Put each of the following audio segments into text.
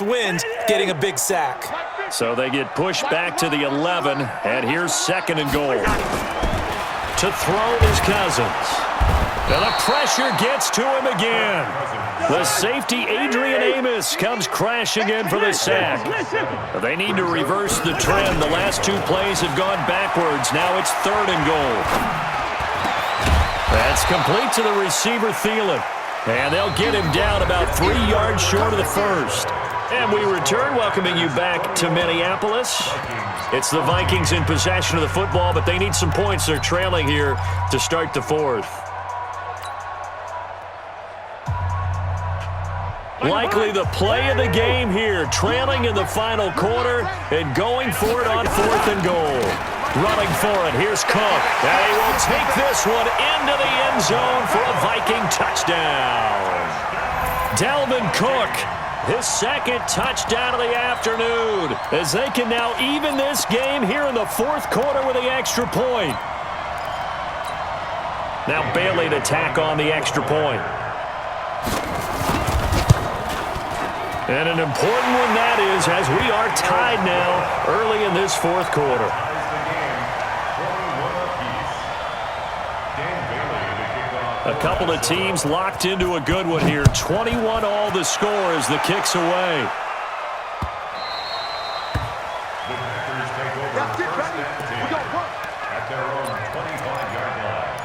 wins, getting a big sack. So they get pushed back to the 11, and here's 2nd and goal. To throw is Cousins. And the pressure gets to him again. The safety, Adrian Amos, comes crashing in for the sack. They need to reverse the trend. The last 2 plays have gone backwards. Now it's 3rd and goal. That's complete to the receiver, Thielen. And they'll get him down about 3 yards short of the first. And we return, welcoming you back to Minneapolis. It's the Vikings in possession of the football, but they need some points. They're trailing here to start the 4th. Likely the play of the game here, trailing in the final quarter and going for it on 4th and goal. Running for it, here's Cook. And he will take this one into the end zone for a Viking touchdown. Dalvin Cook, his 2nd touchdown of the afternoon, as they can now even this game here in the 4th quarter with the extra point. Now Bailey to tack on the extra point. And an important one that is, as we are tied now early in this 4th quarter. A couple of teams locked into a good one here. 21 all the score as the kick's away. At their own 25-yard line.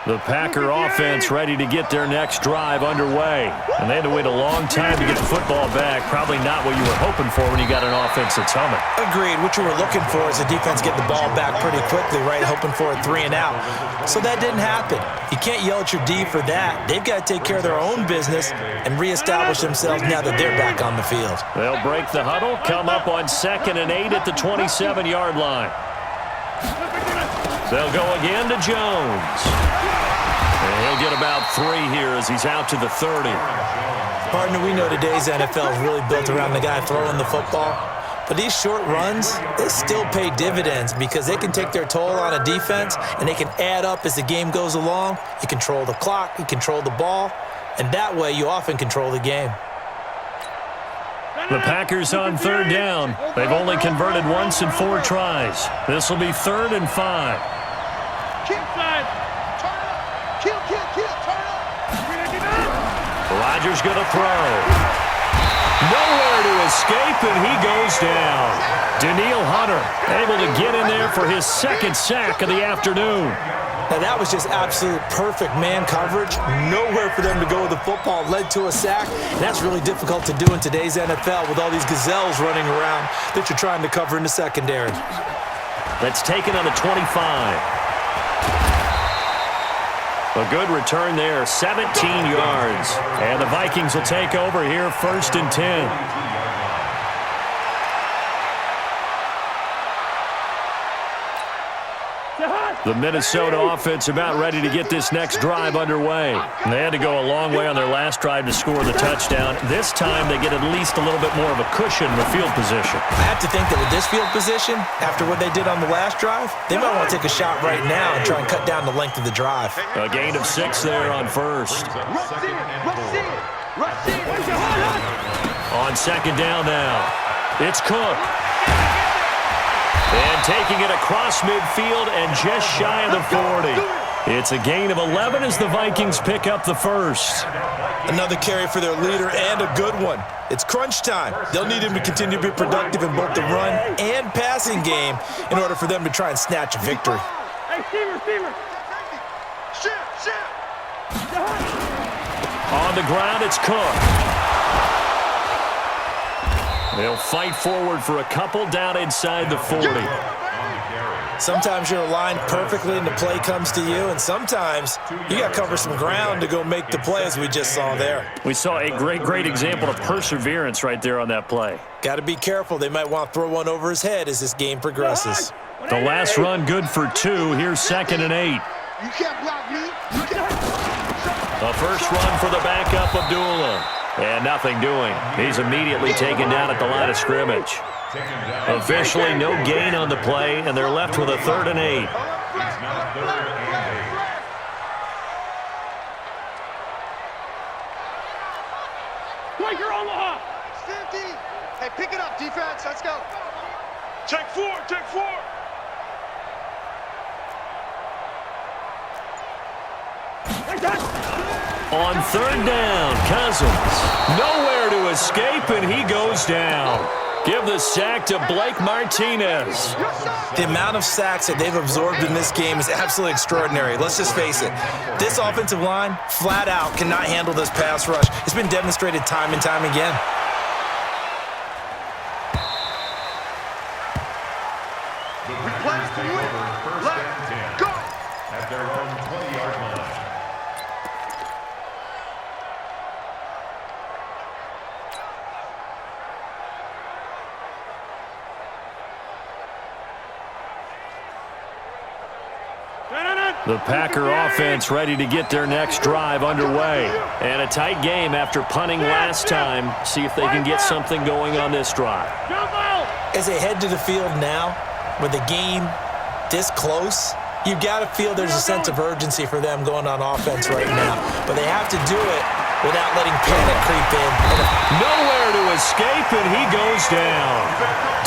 The Packer offense ready to get their next drive underway. And they had to wait a long time to get the football back. Probably not what you were hoping for when you got an offense that's humming. Agreed. What you were looking for is the defense get the ball back pretty quickly, right? Hoping for a 3 and out. So that didn't happen. You can't yell at your D for that. They've got to take care of their own business and reestablish themselves now that they're back on the field. They'll break the huddle, come up on 2nd and 8 at the 27-yard line. They'll go again to Jones. And he'll get about 3 here as he's out to the 30. Partner, we know today's NFL is really built around the guy throwing the football. But these short runs, they still pay dividends because they can take their toll on a defense and they can add up as the game goes along. You control the clock, you control the ball, and that way you often control the game. The Packers on 3rd down. They've only converted once in 4 tries. This will be 3rd and 5. Rodgers going to throw. Nowhere to escape, and he goes down. Danielle Hunter able to get in there for his 2nd sack of the afternoon. Now, that was just absolute perfect man coverage. Nowhere for them to go with the football. Led to a sack. And that's really difficult to do in today's NFL with all these gazelles running around that you're trying to cover in the secondary. That's taken on the 25. A good return there, 17 yards. And the Vikings will take over here, 1st and 10. The Minnesota offense about ready to get this next drive underway. And they had to go a long way on their last drive to score the touchdown. This time they get at least a little bit more of a cushion in the field position. I have to think that with this field position, after what they did on the last drive, they might want to take a shot right now and try and cut down the length of the drive. A gain of 6 there on 1st. On 2nd down now, it's Cook. And taking it across midfield and just shy of the 40. It's a gain of 11 as the Vikings pick up the 1st. Another carry for their leader and a good one. It's crunch time. They'll need him to continue to be productive in both the run and passing game in order for them to try and snatch a victory. On the ground, it's Cook. They'll fight forward for a couple down inside the 40. Sometimes you're aligned perfectly and the play comes to you, and sometimes you got to cover some ground to go make the play, as we just saw there. We saw a great example of perseverance right there on that play. Got to be careful. They might want to throw one over his head as this game progresses. The last run good for 2. Here's 2nd and 8. You can't block me. The first run for the backup, Abdullah. And nothing doing. He's immediately taken down at the line of scrimmage. Officially no gain on the play, and they're left with a 3rd and 8. It's now 3rd and 8. Quaker Omaha. 50. Hey, pick it up, defense. Let's go. Take 4. Take 4. On 3rd down, Cousins. Nowhere to escape, and he goes down. Give the sack to Blake Martinez. The amount of sacks that they've absorbed in this game is absolutely extraordinary. Let's just face it. This offensive line, flat out, cannot handle this pass rush. It's been demonstrated time and time again. The Packers take over 1st and 10 Go. at their own 20-yard line. The Packer offense ready to get their next drive underway. And a tight game after punting last time. See if they can get something going on this drive. As they head to the field now, with the game this close, you've got to feel there's a sense of urgency for them going on offense right now. But they have to do it without letting panic creep in. Nowhere to escape, and he goes down.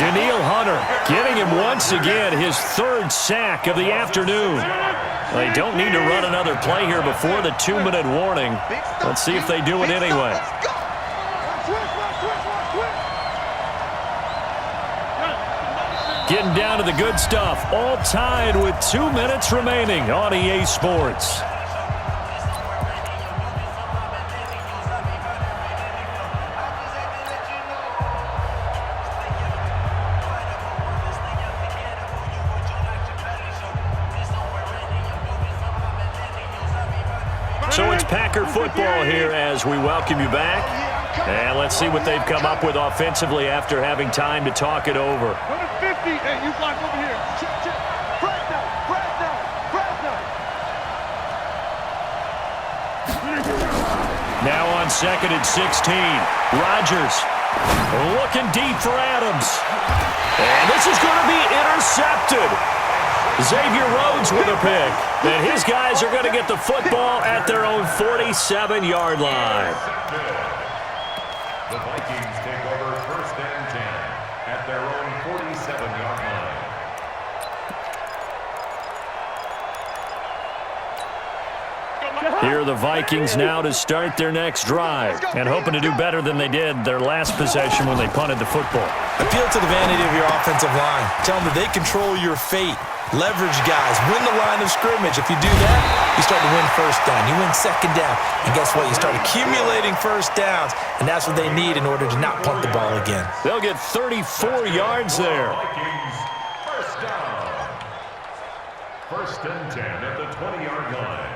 Danielle Hunter getting him once again his 3rd sack of the afternoon. They don't need to run another play here before the 2-minute warning. Let's see if they do it anyway. Getting down to the good stuff. All tied with 2 minutes remaining on EA Sports. So it's Packer football here as we welcome you back. And let's see what they've come up with offensively after having time to talk it over. Number 50. Hey, you block over here. Check. Press down. Now on 2nd and 16. Rodgers looking deep for Adams. And this is going to be intercepted. Xavier Rhodes with a pick. And his guys are going to get the football at their own 47-yard line. The Vikings take over 1st and 10 at their own 47-yard line. Here are the Vikings now to start their next drive and hoping to do better than they did their last possession when they punted the football. Appeal to the vanity of your offensive line. Tell them that they control your fate. Leverage guys. Win the line of scrimmage. If you do that, you start to win 1st down. You win 2nd down. And guess what? You start accumulating 1st downs. And that's what they need in order to not punt the ball again. They'll get 34 yards there. Vikings 1st down. 1st and 10 at the 20-yard line.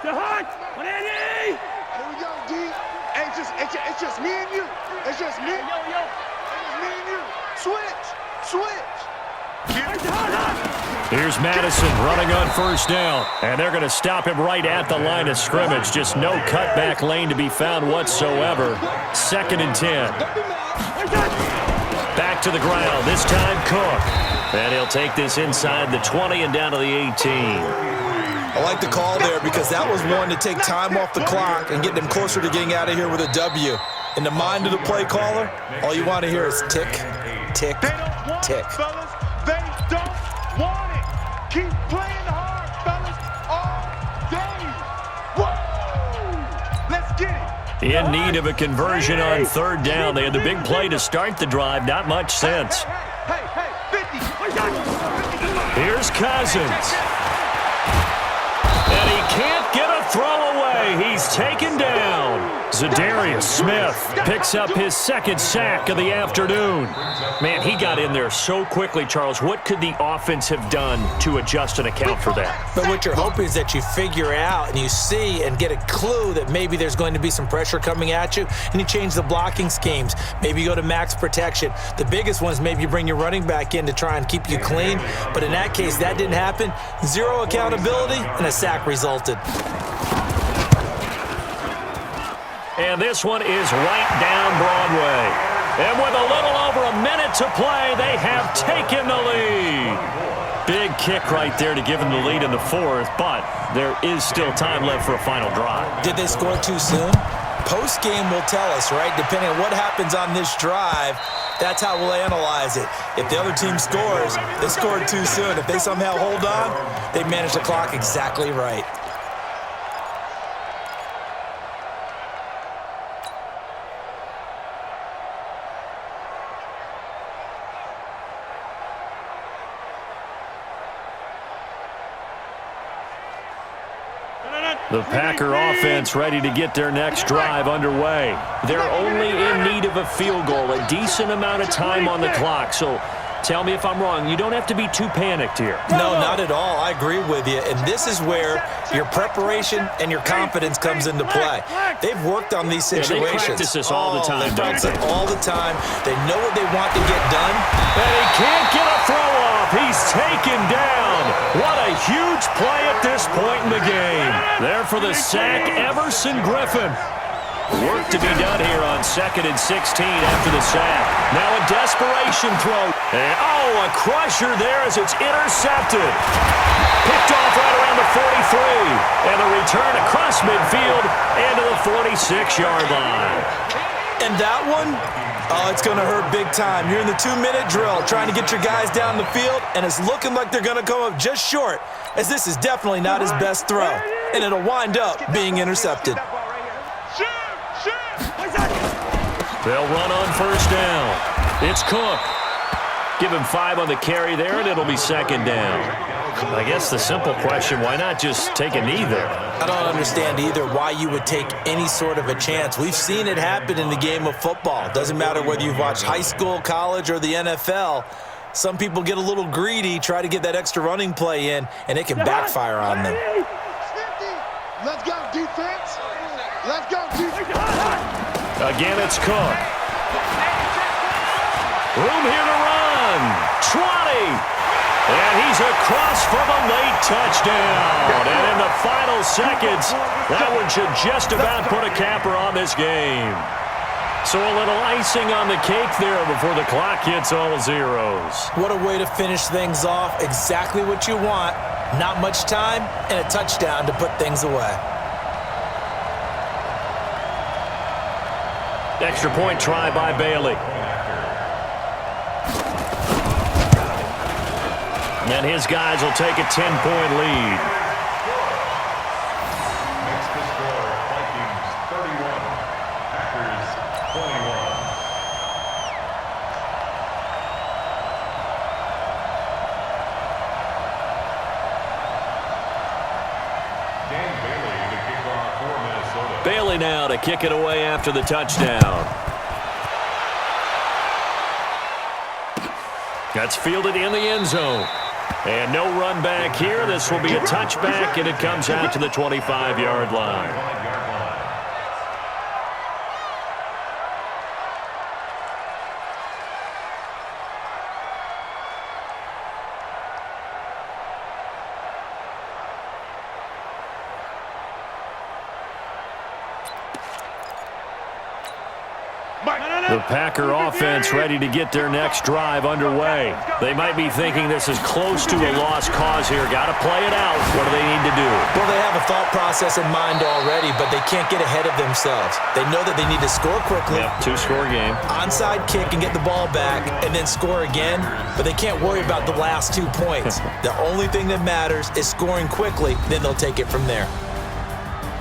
The Hunt. Here we go, D. Hey, it's just me and you. It's just me. It's just me and you. Switch. Here's Madison running on 1st down. And they're going to stop him right at the line of scrimmage. Just no cutback lane to be found whatsoever. 2nd and 10. Back to the ground. This time Cook. And he'll take this inside the 20 and down to the 18. I like the call there because that was one to take time off the clock and get them closer to getting out of here with a W. In the mind of the play caller, all you want to hear is tick, tick, tick. Fellas, they don't want it. Keep playing hard, fellas, all day. Woo! Let's get it. In need of a conversion on 3rd down. They had the big play to start the drive. Not much sense. Hey, 50. Here's Cousins. And he can't get a throw away. He's taken down. Zadarius Smith picks up his 2nd sack of the afternoon. Man, he got in there so quickly, Charles. What could the offense have done to adjust and account for that? But what you're hoping is that you figure out and you see and get a clue that maybe there's going to be some pressure coming at you, and you change the blocking schemes. Maybe you go to max protection. The biggest one is maybe you bring your running back in to try and keep you clean. But in that case, that didn't happen. 0 accountability, and a sack resulted. And this one is right down Broadway. And with a little over a minute to play, they have taken the lead. Big kick right there to give them the lead in the fourth, but there is still time left for a final drive. Did they score too soon? Post-game will tell us, right? Depending on what happens on this drive, that's how we'll analyze it. If the other team scores, they scored too soon. If they somehow hold on, they manage the clock exactly right. The Packer offense ready to get their next drive underway. They're only in need of a field goal, a decent amount of time on the clock. So tell me if I'm wrong. You don't have to be too panicked here. No, not at all. I agree with you. And this is where your preparation and your confidence comes into play. They've worked on these situations. They practice this all the time. They practice it all the time. They know what they want to get done. And he can't get a throw off. He's taken down. What a huge play at this point in the game. There for the sack, Everson Griffin. Work to be done here on 2nd and 16 after the sack. Now a desperation throw. And, a crusher there as it's intercepted. Picked off right around the 43. And the return across midfield and to the 46-yard line. And that one, it's going to hurt big time. You're in the 2-minute drill trying to get your guys down the field, and it's looking like they're going to come up just short, as this is definitely not his best throw. And it'll wind up being intercepted. They'll run on first down. It's Cook. Give him 5 on the carry there, and it'll be 2nd down. I guess the simple question, why not just take a knee there? I don't understand either why you would take any sort of a chance. We've seen it happen in the game of football. Doesn't matter whether you've watched high school, college, or the NFL. Some people get a little greedy, try to get that extra running play in, and it can backfire on them. Let's go, defense. Let's go, defense. Again, it's Cook. Room here to run. 20. And he's across for the late touchdown. And in the final seconds, that one should just about put a capper on this game. So a little icing on the cake there before the clock hits all zeros. What a way to finish things off. Exactly what you want. Not much time and a touchdown to put things away. Extra point try by Bailey. And his guys will take a 10-point lead. Next to score, Vikings 31, Packers 21. Dan Bailey to kick off for Minnesota. Bailey now to kick it away after the touchdown. That's fielded in the end zone. And no run back here. This will be a touchback, and it comes out to the 25-yard line. The Packer offense ready to get their next drive underway. They might be thinking this is close to a lost cause here. Got to play it out. What do they need to do? Well, they have a thought process in mind already, but they can't get ahead of themselves. They know that they need to score quickly. Yep, 2-score game. Onside kick and get the ball back and then score again, but they can't worry about the last 2 points. The only thing that matters is scoring quickly, then they'll take it from there.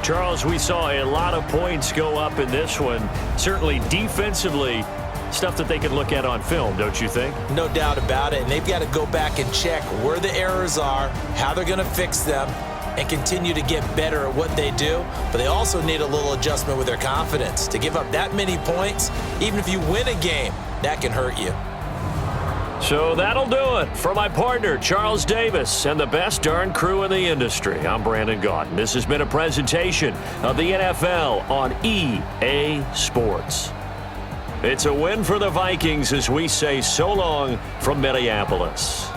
Charles, we saw a lot of points go up in this one. Certainly defensively, stuff that they can look at on film, don't you think? No doubt about it, and they've got to go back and check where the errors are, how they're going to fix them, and continue to get better at what they do. But they also need a little adjustment with their confidence. To give up that many points, even if you win a game, that can hurt you. So that'll do it for my partner, Charles Davis, and the best darn crew in the industry. I'm Brandon Gaudin. This has been a presentation of the NFL on EA Sports. It's a win for the Vikings as we say so long from Minneapolis.